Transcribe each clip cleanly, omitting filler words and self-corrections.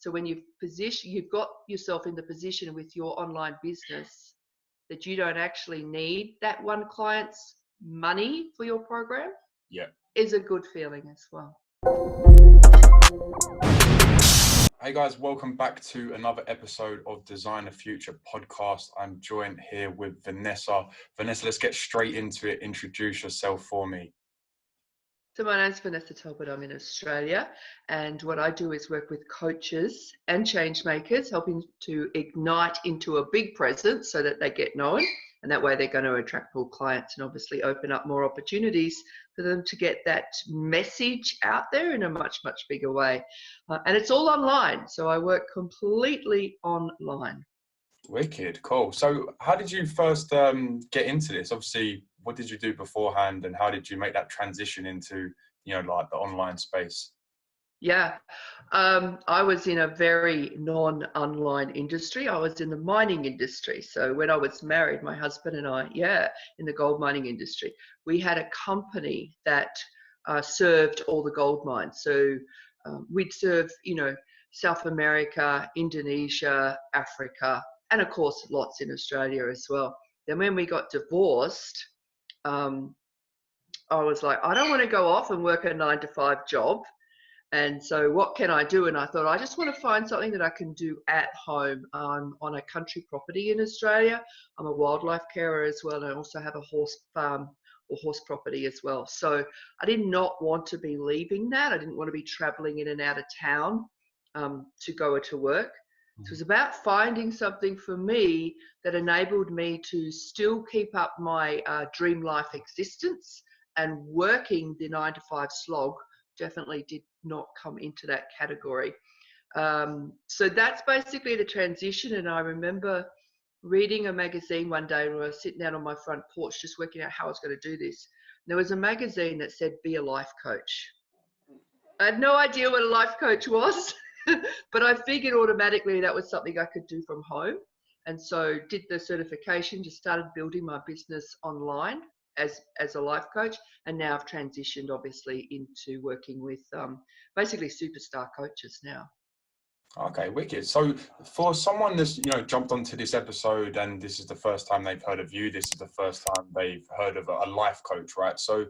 So when you've got yourself in the position with your online business that you don't actually need that one client's money for your program, is a good feeling as well. Hey guys, welcome back to another episode of Design the Future podcast. I'm joined here with Vanessa. Vanessa, let's get straight into it. Introduce yourself for me. So my name's Vanessa Talbot. I'm in Australia, and what I do is work with coaches and change makers, helping to ignite into a big presence so that they get known, and that way they're going to attract more clients and obviously open up more opportunities for them to get that message out there in a much, much bigger way. And it's all online, so I work completely online. Wicked, cool. So how did you first get into this? Obviously, what did you do beforehand, and how did you make that transition into, like the online space? Yeah, I was in a very non-online industry. I was in the mining industry. So when I was married, my husband and I, in the gold mining industry, we had a company that served all the gold mines. So we'd serve, South America, Indonesia, Africa, and of course, lots in Australia as well. Then when we got divorced, I was like, I don't want to go off and work a 9-to-5 job. And so what can I do? And I thought, I just want to find something that I can do at home. I'm on a country property in Australia. I'm a wildlife carer as well. And I also have a horse farm or horse property as well. So I did not want to be leaving that. I didn't want to be traveling in and out of town to go to work. So it was about finding something for me that enabled me to still keep up my dream life existence, and working the 9-to-5 slog definitely did not come into that category. So that's basically the transition. And I remember reading a magazine one day when I was sitting out on my front porch just working out how I was going to do this. And there was a magazine that said, be a life coach. I had no idea what a life coach was, but I figured automatically that was something I could do from home. And so did the certification, just started building my business online as a life coach, and now I've transitioned obviously into working with basically superstar coaches now. Okay, wicked. So for someone that's jumped onto this episode and this is the first time they've heard of you, this is the first time they've heard of a life coach, right? So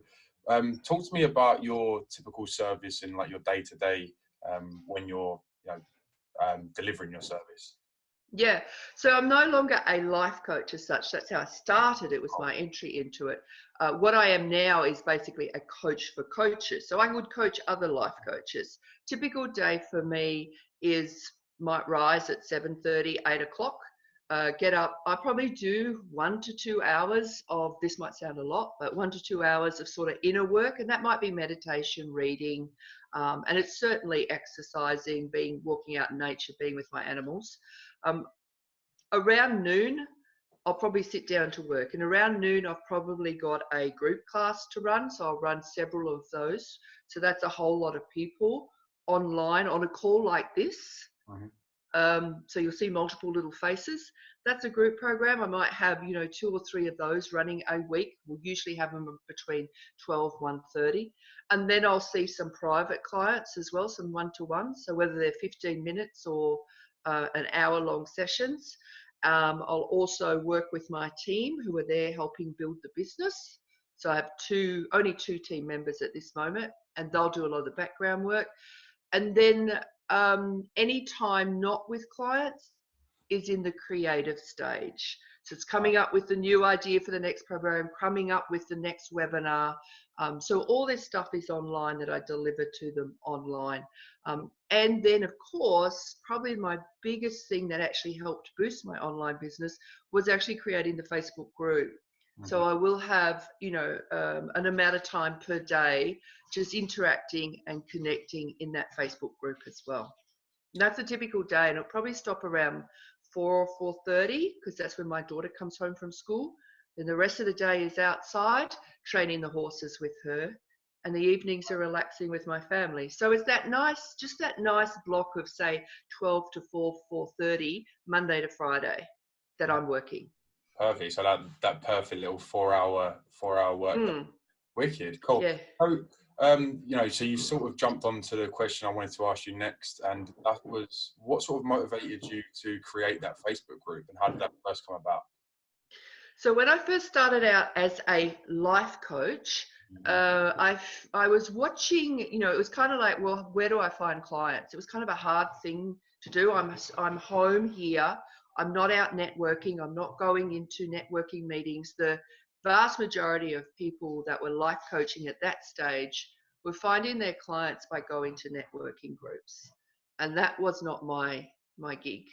talk to me about your typical service in like your day-to-day when you're delivering your service. Yeah, so I'm no longer a life coach as such. That's how I started. It was my entry into it. What I am now is basically a coach for coaches. So I would coach other life coaches. Typical day for me might rise at 7:30, 8 o'clock. Get up. I probably do 1 to 2 hours of, this might sound a lot, but 1 to 2 hours of sort of inner work. And that might be meditation, reading, and it's certainly exercising, walking out in nature, being with my animals. Around noon, I'll probably sit down to work. And around noon, I've probably got a group class to run. So I'll run several of those. So that's a whole lot of people online on a call like this. So you'll see multiple little faces. That's a group program. I might have, 2 or 3 of those running a week. We'll usually have them between 12, 1:30. And then I'll see some private clients as well, some one-to-ones. So whether they're 15 minutes or an hour-long sessions. I'll also work with my team who are there helping build the business. So I have only two team members at this moment, and they'll do a lot of the background work. And then any time not with clients is in the creative stage. So it's coming up with the new idea for the next program, coming up with the next webinar. So all this stuff is online that I deliver to them online. And then, of course, probably my biggest thing that actually helped boost my online business was actually creating the Facebook group. So I will have, an amount of time per day just interacting and connecting in that Facebook group as well. And that's a typical day, and it'll probably stop around 4 or 4:30 because that's when my daughter comes home from school. Then the rest of the day is outside training the horses with her, and the evenings are relaxing with my family. So it's that nice block of say 12 to 4:30 Monday to Friday that I'm working. Perfect. So that perfect little 4-hour work. Wicked, cool. Yeah. So you know, so you sort of jumped onto the question I wanted to ask you next, and that was what sort of motivated you to create that Facebook group, and how did that first come about? So when I first started out as a life coach, I was watching, you know, it was kind of like, well, where do I find clients? It was kind of a hard thing to do. I'm home here. I'm not out networking. I'm not going into networking meetings. The vast majority of people that were life coaching at that stage were finding their clients by going to networking groups, and that was not my gig.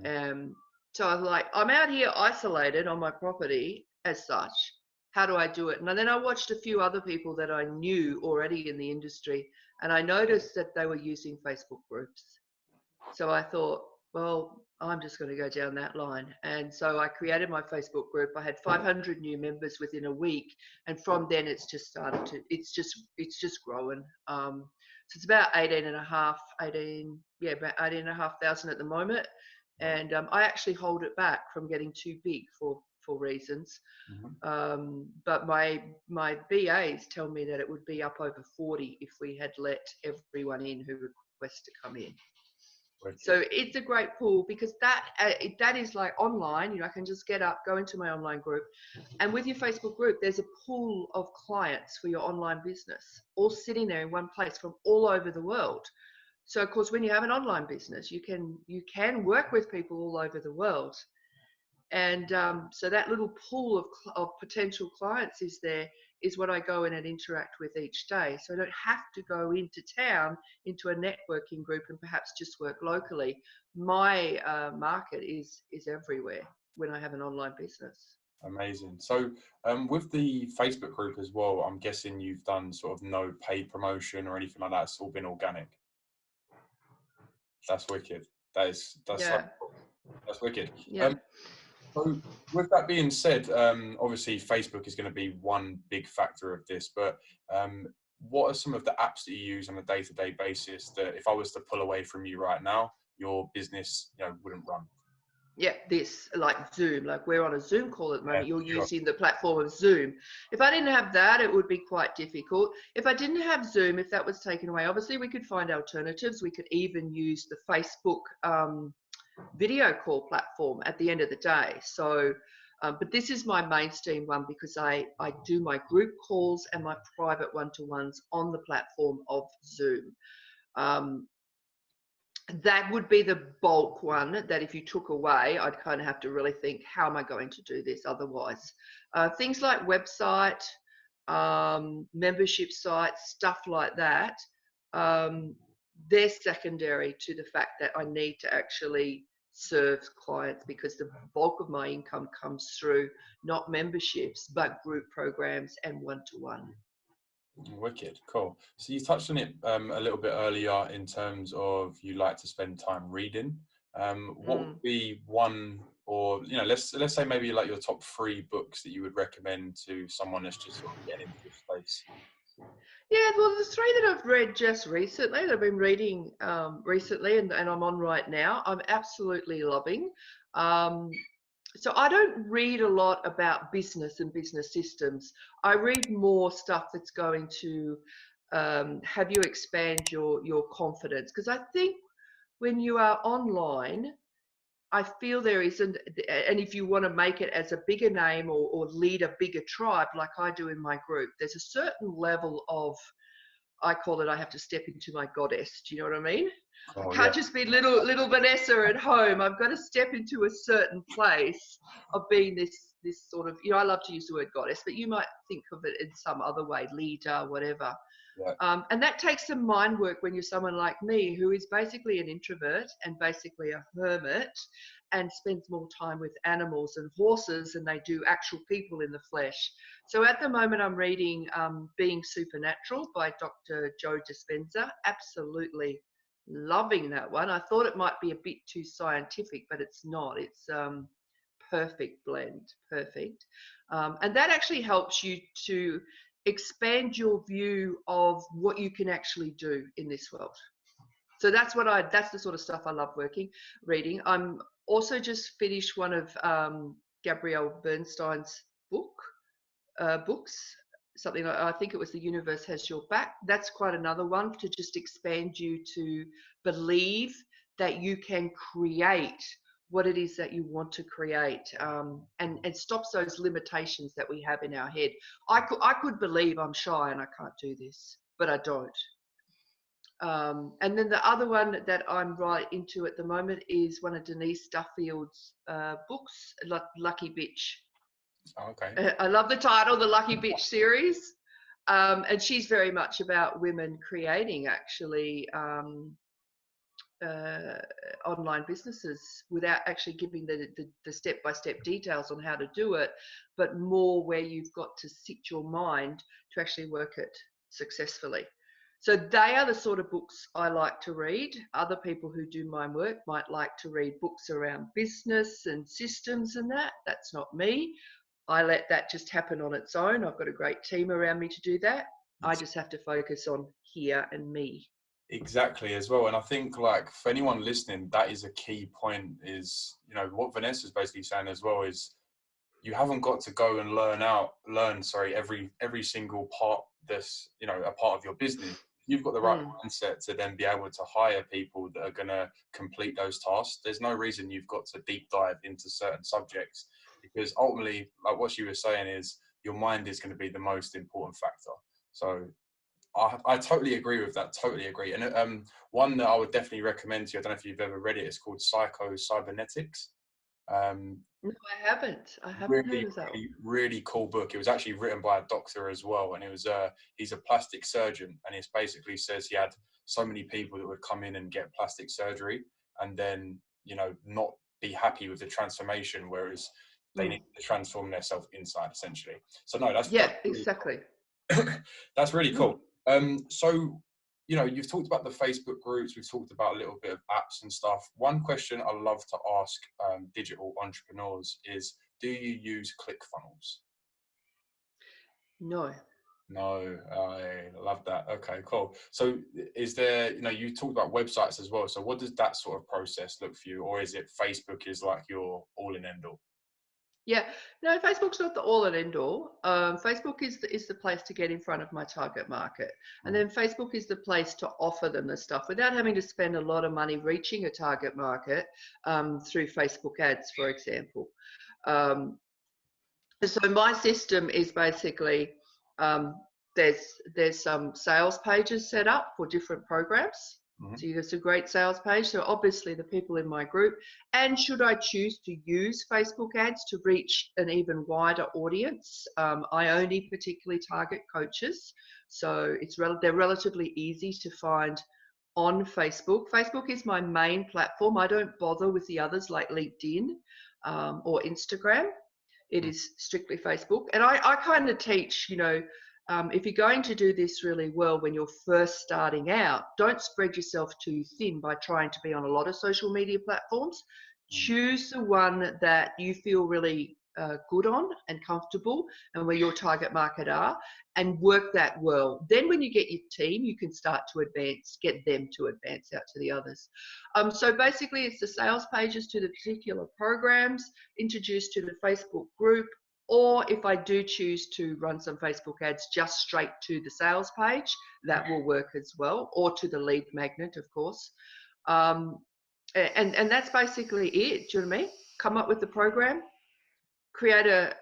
Um, so I was like, I'm out here isolated on my property as such. How do I do it? And then I watched a few other people that I knew already in the industry, and I noticed that they were using Facebook groups. So I thought, well, I'm just going to go down that line. And so I created my Facebook group. I had 500 new members within a week. And from then it's just started to, it's just growing. So it's about 18,500 at the moment. And I actually hold it back from getting too big for reasons. But my BAs tell me that it would be up over 40 if we had let everyone in who requests to come in. So it's a great pool, because that is like online. You know, I can just get up, go into my online group, and with your Facebook group, there's a pool of clients for your online business, all sitting there in one place from all over the world. So of course, when you have an online business, you can work with people all over the world, and so that little pool of potential clients is what I go in and interact with each day. So I don't have to go into town into a networking group and perhaps just work locally. My market is everywhere when I have an online business. Amazing. So with the Facebook group as well, I'm guessing you've done sort of no paid promotion or anything like that. It's all been organic. That's wicked. That's Yeah. that's wicked. Yeah. So with that being said, obviously Facebook is going to be one big factor of this, but what are some of the apps that you use on a day-to-day basis that if I was to pull away from you right now, your business, you know, wouldn't run? Yeah, this like Zoom, like we're on a Zoom call at the Yeah, moment. You're sure. using the platform of Zoom. If I didn't have that, it would be quite difficult. If I didn't have Zoom, if that was taken away, obviously we could find alternatives. We could even use the Facebook video call platform at the end of the day. So, but this is my mainstream one, because I do my group calls and my private one-to-ones on the platform of Zoom. That would be the bulk one that if you took away, I'd kind of have to really think, how am I going to do this otherwise? Things like website, membership sites, stuff like that, they're secondary to the fact that I need to actually serve clients, because the bulk of my income comes through not memberships, but group programs and one-to-one. Wicked, cool. So you touched on it a little bit earlier in terms of you like to spend time reading. What would be one, or you know, let's say maybe like your top 3 books that you would recommend to someone that's just sort of getting into this space? Yeah, well, the 3 that I've read just recently, that I've been reading recently, and I'm on right now, I'm absolutely loving. Um, so I don't read a lot about business and business systems. I read more stuff that's going to have you expand your confidence, because I think when you are online, I feel there isn't, and if you want to make it as a bigger name, or lead a bigger tribe like I do in my group, there's a certain level of, I call it, I have to step into my goddess. Do you know what I mean? I Oh can't yeah. just be little Vanessa at home. I've got to step into a certain place of being this sort of, you know, I love to use the word goddess, but you might think of it in some other way, leader, whatever. Yeah. And that takes some mind work when you're someone like me, who is basically an introvert and basically a hermit, and spends more time with animals and horses than they do actual people in the flesh. So at the moment, I'm reading Being Supernatural by Dr. Joe Dispenza. Absolutely loving that one. I thought it might be a bit too scientific, but it's not. It's perfect blend, perfect. And that actually helps you to expand your view of what you can actually do in this world. So that's the sort of stuff I love reading. I'm also just finished one of Gabrielle Bernstein's books. something like, I think it was The Universe Has Your Back. That's quite another one to just expand you to believe that you can create what it is that you want to create, and stops those limitations that we have in our head. I could believe I'm shy and I can't do this, but I don't. And then the other one that I'm right into at the moment is one of Denise Duffield's books, Lucky Bitch. Okay. I love the title, the Lucky Bitch series. And she's very much about women creating actually online businesses without actually giving the step-by-step details on how to do it, but more where you've got to sit your mind to actually work it successfully. So they are the sort of books I like to read. Other people who do my work might like to read books around business and systems and that. That's not me. I let that just happen on its own. I've got a great team around me to do that. I just have to focus on here and me. Exactly, as well. And I think, like, for anyone listening, that is a key point, is, you know, what Vanessa's basically saying as well is you haven't got to go and learn every single part that's, you know, a part of your business. You've got the right mindset to then be able to hire people that are going to complete those tasks. There's no reason you've got to deep dive into certain subjects, because ultimately, like what she was saying, is your mind is going to be the most important factor. So I totally agree with that. Totally agree. And one that I would definitely recommend to you, I don't know if you've ever read it, it's called Psycho-Cybernetics. No, I haven't. I haven't heard Really, of that one. really cool book. It was actually written by a doctor as well, and it was he's a plastic surgeon, and it basically says he had so many people that would come in and get plastic surgery, and then, you know, not be happy with the transformation, whereas they need to transform themselves inside, essentially. So no, that's really exactly. cool. That's really cool. So, you know, you've talked about the Facebook groups, we've talked about a little bit of apps and stuff. One question I love to ask digital entrepreneurs is, do you use Clickfunnels? No. No, I love that. Okay, cool. So is there, you know, you talked about websites as well. So what does that sort of process look for you? Or is it Facebook is like your all in end all? Yeah, no, Facebook's not the all and end all. Facebook is the place to get in front of my target market. And then Facebook is the place to offer them the stuff without having to spend a lot of money reaching a target market through Facebook ads, for example. So my system is basically there's some sales pages set up for different programs. So there's a great sales page. So obviously the people in my group, and should I choose to use Facebook ads to reach an even wider audience, I only particularly target coaches. So they're relatively easy to find on Facebook. Facebook is my main platform. I don't bother with the others like LinkedIn or Instagram. It is strictly Facebook. And I kind of teach, you know, if you're going to do this really well when you're first starting out, don't spread yourself too thin by trying to be on a lot of social media platforms. Choose the one that you feel really good on and comfortable, and where your target market are, and work that well. Then when you get your team, you can start to get them to advance out to the others. So basically it's the sales pages to the particular programs, introduced to the Facebook group, or if I do choose to run some Facebook ads just straight to the sales page, that will work as well, or to the lead magnet, of course. And that's basically it. Do you know what I mean? Come up with the program, create a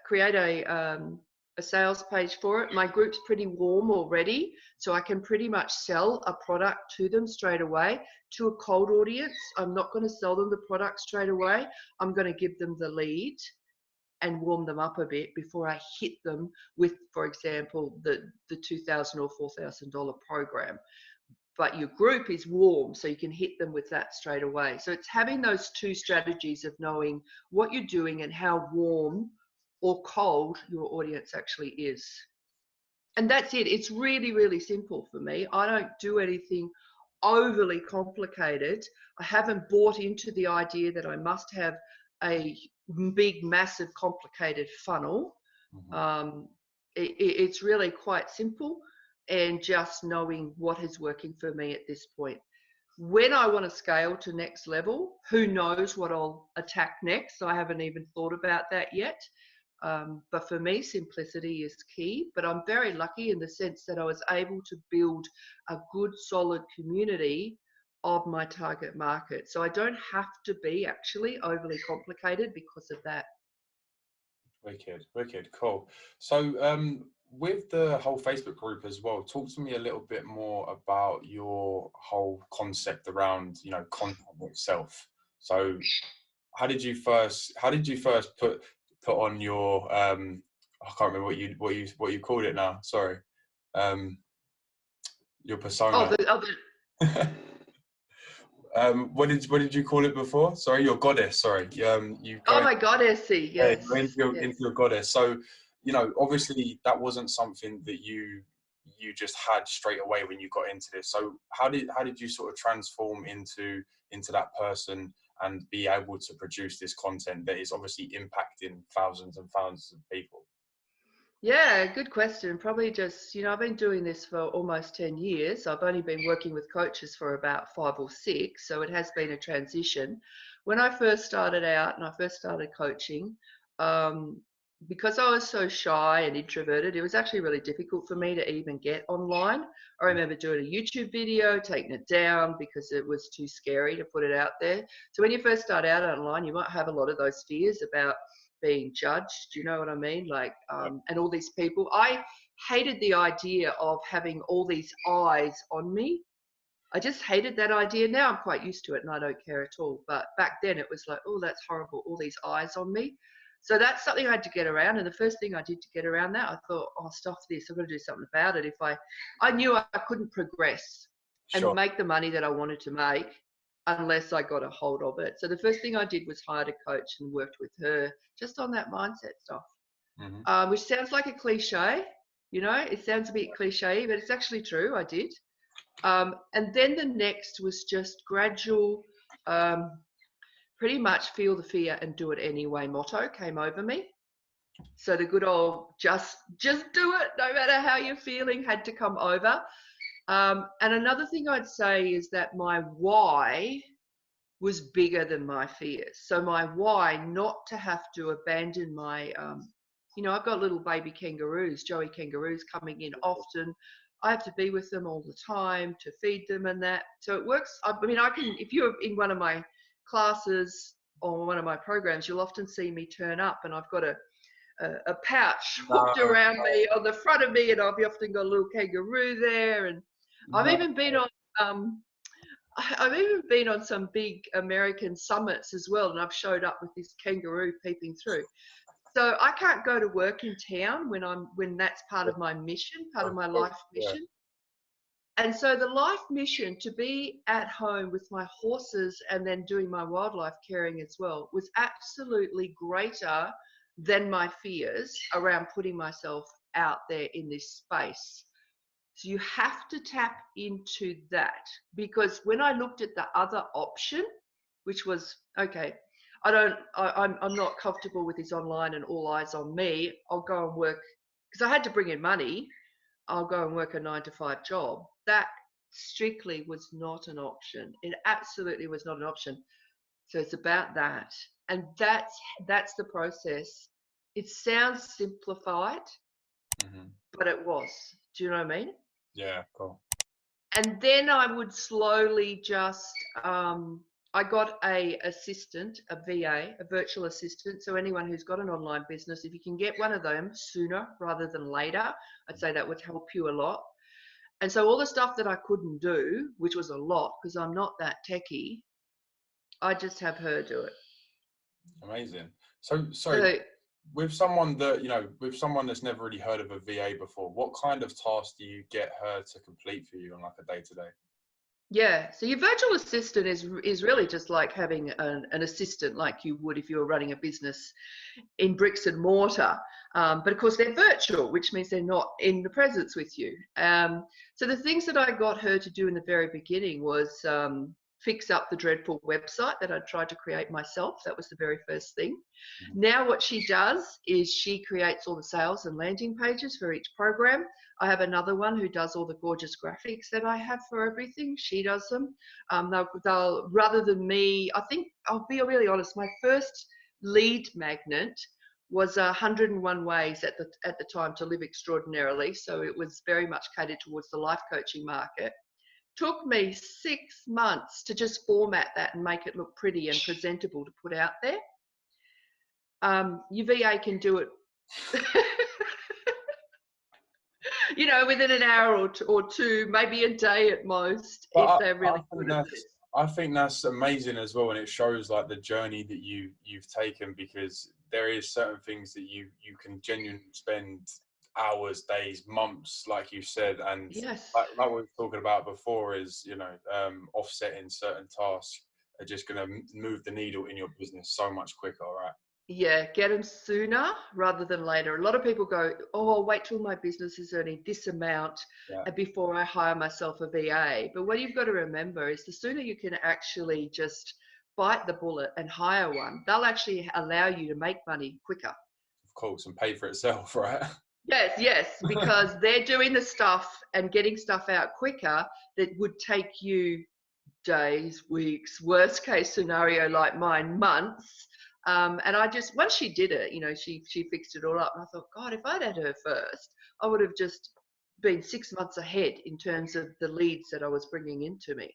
sales page for it. My group's pretty warm already, so I can pretty much sell a product to them straight away. To a cold audience, I'm not going to sell them the product straight away. I'm going to give them the lead and warm them up a bit before I hit them with, for example, the $2,000 or $4,000 program. But your group is warm, so you can hit them with that straight away. So it's having those two strategies of knowing what you're doing and how warm or cold your audience actually is. And that's it. It's really, really simple for me. I don't do anything overly complicated. I haven't bought into the idea that I must have a big, massive, complicated funnel. It's really quite simple, and just knowing what is working for me at this point. When I want to scale to next level, who knows what I'll attack next? I haven't even thought about that yet. But for me, simplicity is key. But I'm very lucky in the sense that I was able to build a good, solid community of my target market. So I don't have to be actually overly complicated because of that. Wicked, wicked, cool. So, with the whole Facebook group as well, talk to me a little bit more about your whole concept around, content itself. So, how did you first put on your I can't remember what you called it now. Sorry, your Oh, persona. the other. What did you call it before? Sorry, your goddess. Sorry, you Oh go my goddessy, yeah, yes, you're yes. into your goddess. So, obviously that wasn't something that you just had straight away when you got into this. So how did you sort of transform into that person and be able to produce this content that is obviously impacting thousands and thousands of people? Yeah, good question. Probably just, I've been doing this for almost 10 years. I've only been working with coaches for about 5 or 6, so it has been a transition. When I first started out and I first started coaching, um, because I was so shy and introverted, it was actually really difficult for me to even get online. I remember doing a YouTube video, taking it down because it was too scary to put it out there. So when you first start out online, you might have a lot of those fears about being judged, you know what I mean? Like, and all these people. I hated the idea of having all these eyes on me. I just hated that idea. Now I'm quite used to it and I don't care at all. But back then it was like, oh, that's horrible, all these eyes on me. So that's something I had to get around. And the first thing I did to get around that, I thought, oh, stuff this, I've got to do something about it. I knew I couldn't progress and Sure. make the money that I wanted to make unless I got a hold of it. So the first thing I did was hired a coach and worked with her just on that mindset stuff, Hmm. which sounds like a cliche. It sounds a bit cliche, but it's actually true. I did. And then the next was just gradual, um, pretty much feel the fear and do it anyway motto came over me. So the good old just do it no matter how you're feeling had to come over. And another thing I'd say is that my why was bigger than my fears. So my why not to have to abandon my, I've got little baby kangaroos, Joey kangaroos coming in often. I have to be with them all the time to feed them and that. So it works. I mean, I can, if you're in one of my classes or one of my programs, you'll often see me turn up and I've got a pouch No, hooked around me on the front of me and I've often got a little kangaroo there. And I've no. even been on, I've even been on some big American summits as well, and I've showed up with this kangaroo peeping through. So I can't go to work in town when that's part of my mission, part of Of my course, life yeah. mission. And so the life mission to be at home with my horses and then doing my wildlife caring as well was absolutely greater than my fears around putting myself out there in this space. So you have to tap into that, because when I looked at the other option, which was, okay, I'm not comfortable with this online and all eyes on me. I'll go and work, because I had to bring in money. I'll go and work a 9 to 5 job. That strictly was not an option. It absolutely was not an option. So it's about that. And that's the process. It sounds simplified, Hmm. but it was. Do you know what I mean? Yeah, cool. And then I would slowly just, I got a assistant, a VA, a virtual assistant. So anyone who's got an online business, if you can get one of them sooner rather than later, I'd say that would help you a lot. And so all the stuff that I couldn't do, which was a lot because I'm not that techie, I just have her do it. Amazing. So, sorry, So with someone that's never really heard of a VA before, what kind of tasks do you get her to complete for you on like a day to day? yeah, so your virtual assistant is really just like having an assistant like you would if you were running a business in bricks and mortar. But of course, they're virtual, which means they're not in the presence with you. So the things that I got her to do in the very beginning was fix up the dreadful website that I tried to create myself. That was the very first thing. Mhm. Now what she does is she creates all the sales and landing pages for each program. I have another one who does all the gorgeous graphics that I have for everything. She does them. They'll rather than me, I think, I'll be really honest, my first lead magnet was 101 ways at the time to live extraordinarily. So it was very much catered towards the life coaching market. Took me 6 months to just format that and make it look pretty and presentable to put out there. Your VA can do it, you know, within an hour or two, maybe a day at most, But if they're really good at this. I think that's amazing as well, and it shows like the journey that you've taken, because there is certain things that you can genuinely spend hours, days, months, like you said, and Yes. like we were talking about before, is, you know, offsetting certain tasks are just going to move the needle in your business so much quicker, right? Yeah, get them sooner rather than later. A lot of people go, oh, I'll wait till my business is earning this amount Yeah, before I hire myself a VA. But what you've got to remember is the sooner you can actually just bite the bullet and hire one, they'll actually allow you to make money quicker. of course, and pay for itself, right? Yes, because they're doing the stuff and getting stuff out quicker that would take you days, weeks, worst case scenario like mine, months. And I just, once she did it, you know, she fixed it all up. And I thought, God, if I'd had her first, I would have just been 6 months ahead in terms of the leads that I was bringing into me.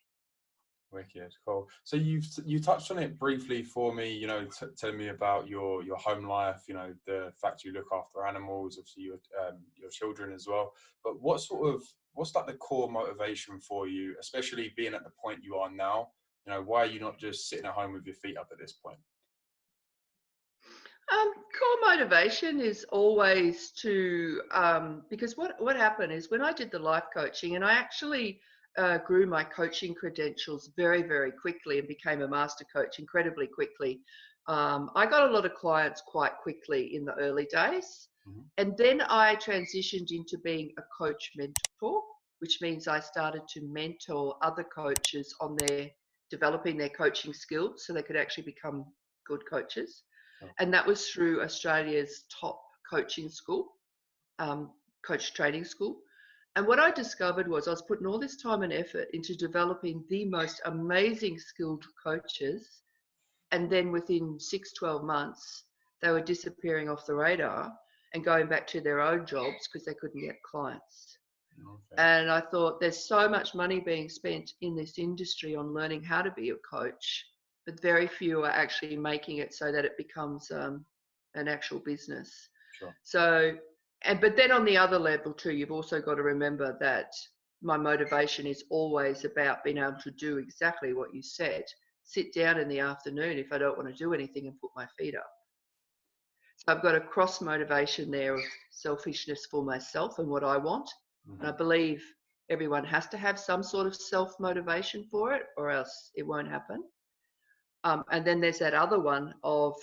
Wicked, cool. So you touched on it briefly for me, you know, telling me about your home life, you know, the fact you look after animals, obviously your children as well. But what's like the core motivation for you, especially being at the point you are now? You know, why are you not just sitting at home with your feet up at this point? Core motivation is always to, because what happened is when I did the life coaching, and I actually grew my coaching credentials very, very quickly and became a master coach incredibly quickly. I got a lot of clients quite quickly in the early days. Mhm. And then I transitioned into being a coach mentor, which means I started to mentor other coaches on their developing their coaching skills so they could actually become good coaches. Sure. And that was through Australia's top coaching school, coach training school. And what I discovered was I was putting all this time and effort into developing the most amazing skilled coaches. And then within 6, 12 months, they were disappearing off the radar and going back to their own jobs because they couldn't get clients. Okay. And I thought there's so much money being spent in this industry on learning how to be a coach, but very few are actually making it so that it becomes an actual business. Sure. So, but then on the other level too, you've also got to remember that my motivation is always about being able to do exactly what you said. Sit down in the afternoon if I don't want to do anything and put my feet up. So I've got a cross motivation there of selfishness for myself and what I want. And I Mhm. believe everyone has to have some sort of self motivation for it, or else it won't happen. And then there's that other one of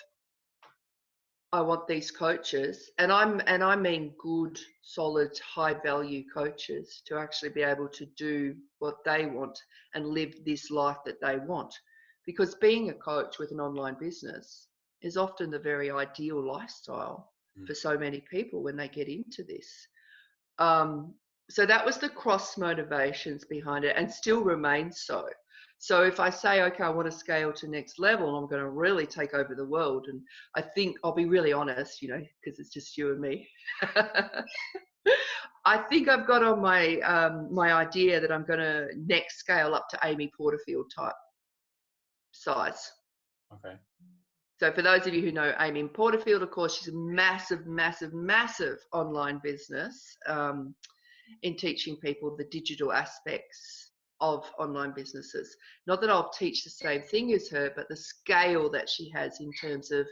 I want these coaches, and I mean good, solid, high value coaches to actually be able to do what they want and live this life that they want. Because being a coach with an online business is often the very ideal lifestyle Mm. for so many people when they get into this. Um, so that was the cross motivations behind it and still remains so. So if I say, okay, I want to scale to next level, I'm going to really take over the world. And I think I'll be really honest, you know, because it's just you and me. I think I've got on my idea that I'm going to next scale up to Amy Porterfield type size. Okay. So for those of you who know Amy Porterfield, of course, she's a massive, massive, massive online business in teaching people the digital aspects of online businesses. Not that I'll teach the same thing as her, but the scale that she has in terms of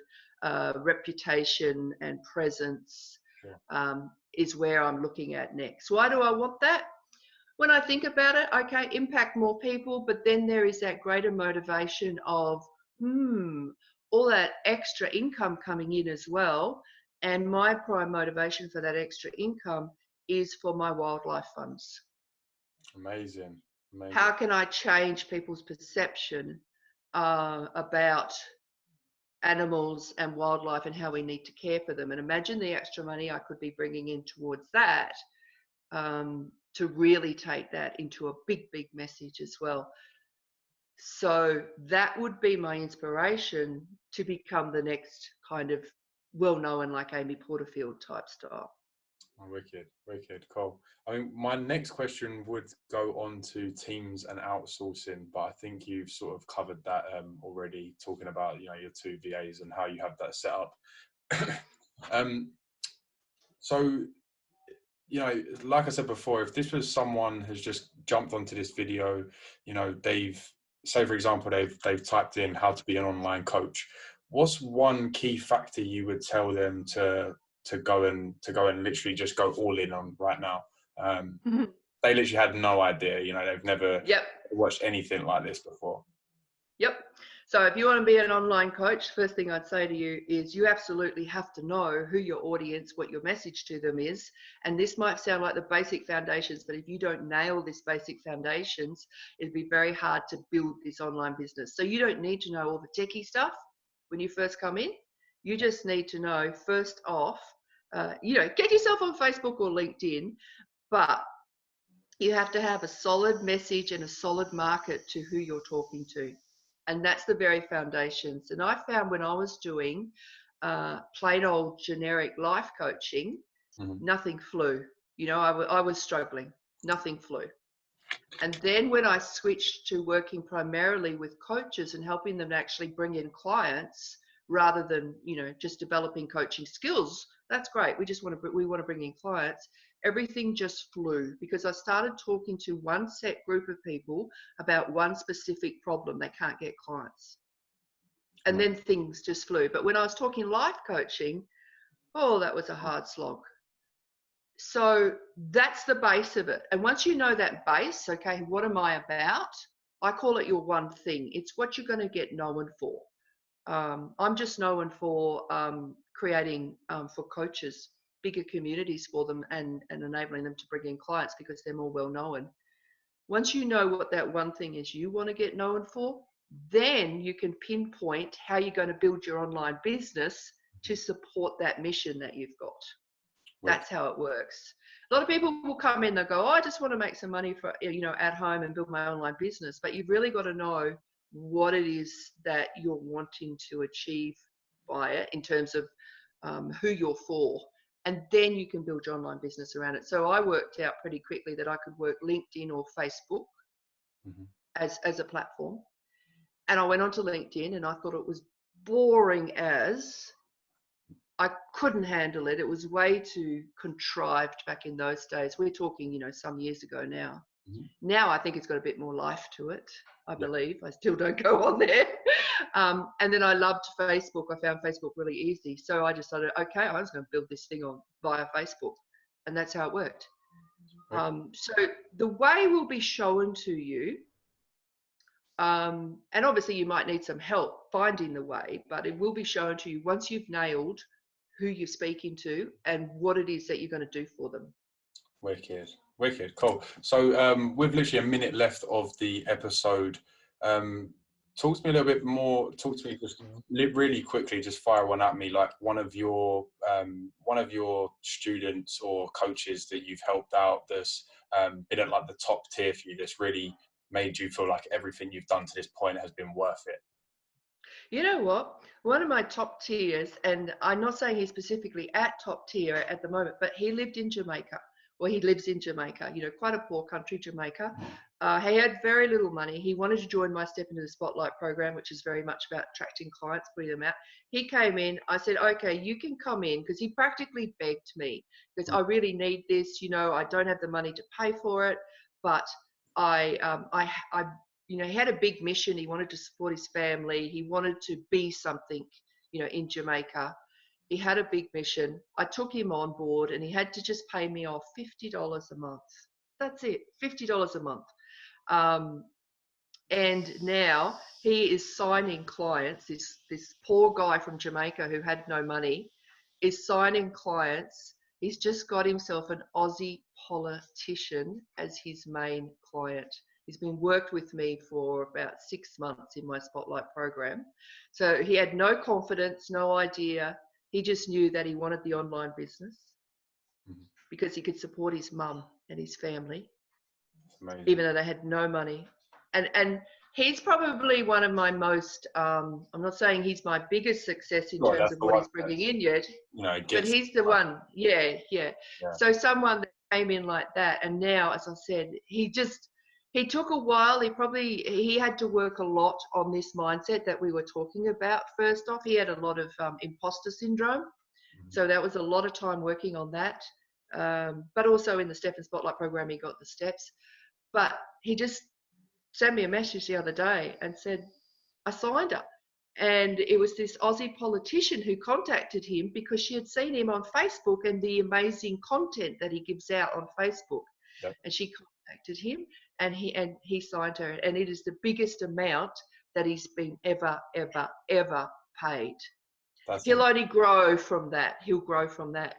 reputation and presence is where I'm looking at next. Why do I want that? When I think about it, okay, impact more people, but then there is that greater motivation of, all that extra income coming in as well. And my prime motivation for that extra income is for my wildlife funds. Amazing. How can I change people's perception about animals and wildlife and how we need to care for them? And imagine the extra money I could be bringing in towards that to really take that into a big, big message as well. So that would be my inspiration to become the next kind of well-known like Amy Porterfield type style. Oh, wicked, cool. I mean, my next question would go on to teams and outsourcing, but I think you've sort of covered that already, talking about, you know, your 2 VAs and how you have that set up. So, you know, like I said before, if this was someone who's just jumped onto this video, you know, they've, say for example, they've typed in how to be an online coach. What's one key factor you would tell them to go and literally just go all in on right now? They literally had no idea, you know, they've never watched anything like this before. Yep. So if you want to be an online coach, first thing I'd say to you is you absolutely have to know who your audience, what your message to them is. And this might sound like the basic foundations, but if you don't nail this basic foundations, it'd be very hard to build this online business. So you don't need to know all the techie stuff when you first come in. You just need to know, first off, you know, get yourself on Facebook or LinkedIn, but you have to have a solid message and a solid market to who you're talking to. And that's the very foundations. And I found when I was doing plain old generic life coaching, nothing flew. You know, I was struggling. Nothing flew. And then when I switched to working primarily with coaches and helping them to actually bring in clients rather than, you know, just developing coaching skills, that's great. We want to bring in clients. Everything just flew because I started talking to one set group of people about one specific problem. They can't get clients. And then things just flew. But when I was talking life coaching, oh, that was a hard slog. So that's the base of it. And once you know that base, okay, what am I about? I call it your one thing. It's what you're going to get known for. I'm just known for creating for coaches bigger communities for them and enabling them to bring in clients because they're more well known. Once you know what that one thing is you want to get known for, then you can pinpoint how you're going to build your online business to support that mission that you've got. That's how it works. A lot of people will come in, they'll go, oh, I just want to make some money for, you know, at home and build my online business. But you've really got to know what it is that you're wanting to achieve by it in terms of who you're for. And then you can build your online business around it. So I worked out pretty quickly that I could work LinkedIn or Facebook as a platform. And I went onto LinkedIn and I thought it was boring as I couldn't handle it. It was way too contrived back in those days. We're talking, you know, some years ago now. Now I think it's got a bit more life to it, I believe. I still don't go on there. And then I loved Facebook. I found Facebook really easy. So I decided, okay, I was going to build this thing on via Facebook. And that's how it worked. So the way will be shown to you. And obviously you might need some help finding the way, but it will be shown to you once you've nailed who you're speaking to and what it is that you're going to do for them. Wicked, cool. So with literally a minute left of the episode, talk to me a little bit more. Talk to me just really quickly. Just fire one at me, like one of your students or coaches that you've helped out that's been at like the top tier for you. That's really made you feel like everything you've done to this point has been worth it. You know what? One of my top tiers, and I'm not saying he's specifically at top tier at the moment, but he lived in Jamaica. Well, he lives in Jamaica, you know, quite a poor country, Jamaica. He had very little money. He wanted to join my Step into the Spotlight program, which is very much about attracting clients, putting them out. He came in. I said, okay, you can come in, because he practically begged me, because I really need this. You know, I don't have the money to pay for it, but you know, he had a big mission. He wanted to support his family. He wanted to be something, you know, in Jamaica. He had a big mission. I took him on board and he had to just pay me off $50 a month. That's it, $50 a month. And now he is signing clients. This poor guy from Jamaica who had no money is signing clients. He's just got himself an Aussie politician as his main client. He's been worked with me for about 6 months in my Spotlight program. So he had no confidence, no idea. He just knew that he wanted the online business because he could support his mum and his family, even though they had no money. And He's probably one of my most, I'm not saying he's my biggest success in Sure, terms that's of the what one he's bringing that, in yet, it but gets. he's the one. Yeah. Yeah. So someone that came in like that, and now, as I said, he took a while. He had to work a lot on this mindset that we were talking about. First off, he had a lot of imposter syndrome. So that was a lot of time working on that. But also in the Step and Spotlight program, he got the steps. But he just sent me a message the other day and said, I signed her. And it was this Aussie politician who contacted him because she had seen him on Facebook and the amazing content that he gives out on Facebook. Yep. And she contacted him and he signed her. And it is the biggest amount that he's been ever paid. He'll only grow from that. He'll grow from that.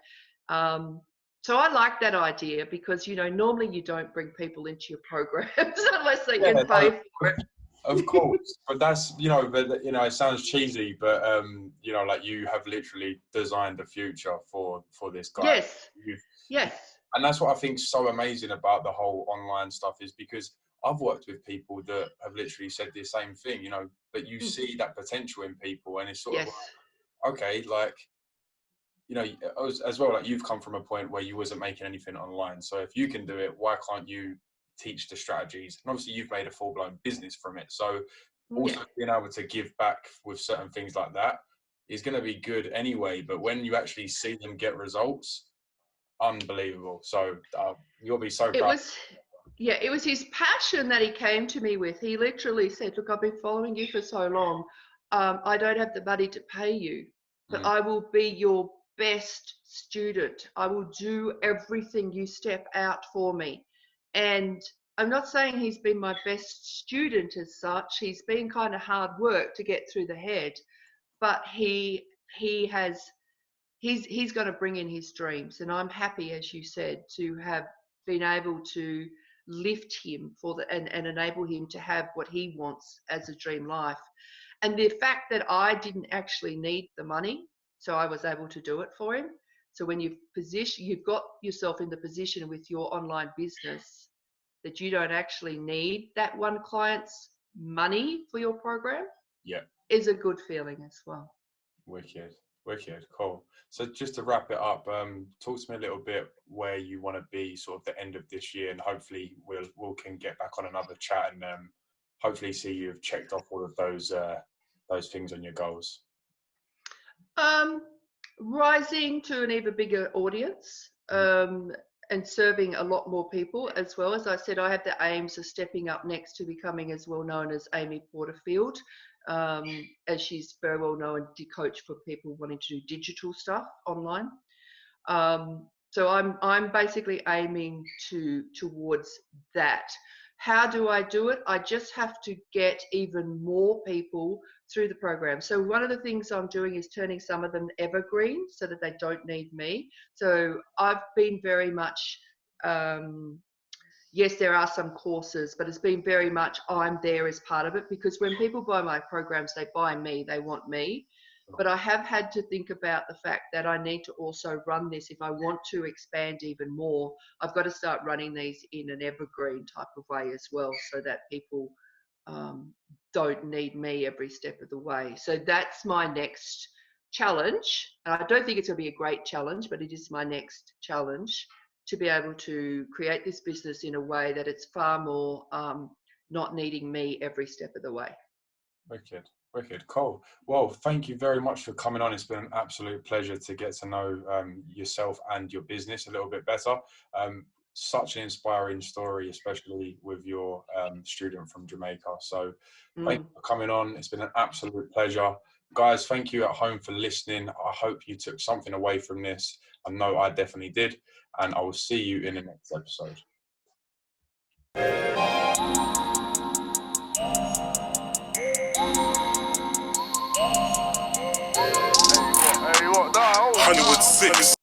So I like that idea because, normally you don't bring people into your programs unless they can pay for it. Of course, but that's, it sounds cheesy, but, like you have literally designed the future for this guy. Yes. And that's what I think is so amazing about the whole online stuff is because I've worked with people that have literally said the same thing, but you see that potential in people and it's sort of like, okay, like, as well, like you've come from a point where you wasn't making anything online. So if you can do it, why can't you teach the strategies? And obviously you've made a full-blown business from it. So also being able to give back with certain things like that is going to be good anyway. But when you actually see them get results, unbelievable. So you'll be so proud. It was his passion that he came to me with. He literally said, look, I've been following you for so long. I don't have the money to pay you, but I will be your best student. I will do everything you step out for me. And I'm not saying he's been my best student as such. He's been kind of hard work to get through the head, but he's going to bring in his dreams. And I'm happy, as you said, to have been able to lift him and enable him to have what he wants as a dream life. And the fact that I didn't actually need the money, so I was able to do it for him. So when you've got yourself in the position with your online business that you don't actually need that one client's money for your program, is a good feeling as well. Wicked, cool. So just to wrap it up, talk to me a little bit where you want to be sort of the end of this year, and hopefully we'll can get back on another chat and hopefully see you've checked off all of those things on your goals. Rising to an even bigger audience and serving a lot more people as well. As I said, I have the aims of stepping up next to becoming as well known as Amy Porterfield, as she's very well known to coach for people wanting to do digital stuff online. So I'm basically aiming towards that. How do I do it? I just have to get even more people through the program. So one of the things I'm doing is turning some of them evergreen so that they don't need me. So I've been very much, yes, there are some courses, but it's been very much I'm there as part of it, because when people buy my programs, they buy me, they want me. But I have had to think about the fact that I need to also run this. If I want to expand even more, I've got to start running these in an evergreen type of way as well, so that people don't need me every step of the way. So that's my next challenge. And I don't think it's going to be a great challenge, but it is my next challenge, to be able to create this business in a way that it's far more not needing me every step of the way. Wicked, cool. Well, thank you very much for coming on. It's been an absolute pleasure to get to know yourself and your business a little bit better. Such an inspiring story, especially with your student from Jamaica. So thank you for coming on. It's been an absolute pleasure. Guys, thank you at home for listening. I hope you took something away from this. I know I definitely did. And I will see you in the next episode. Hollywood 6.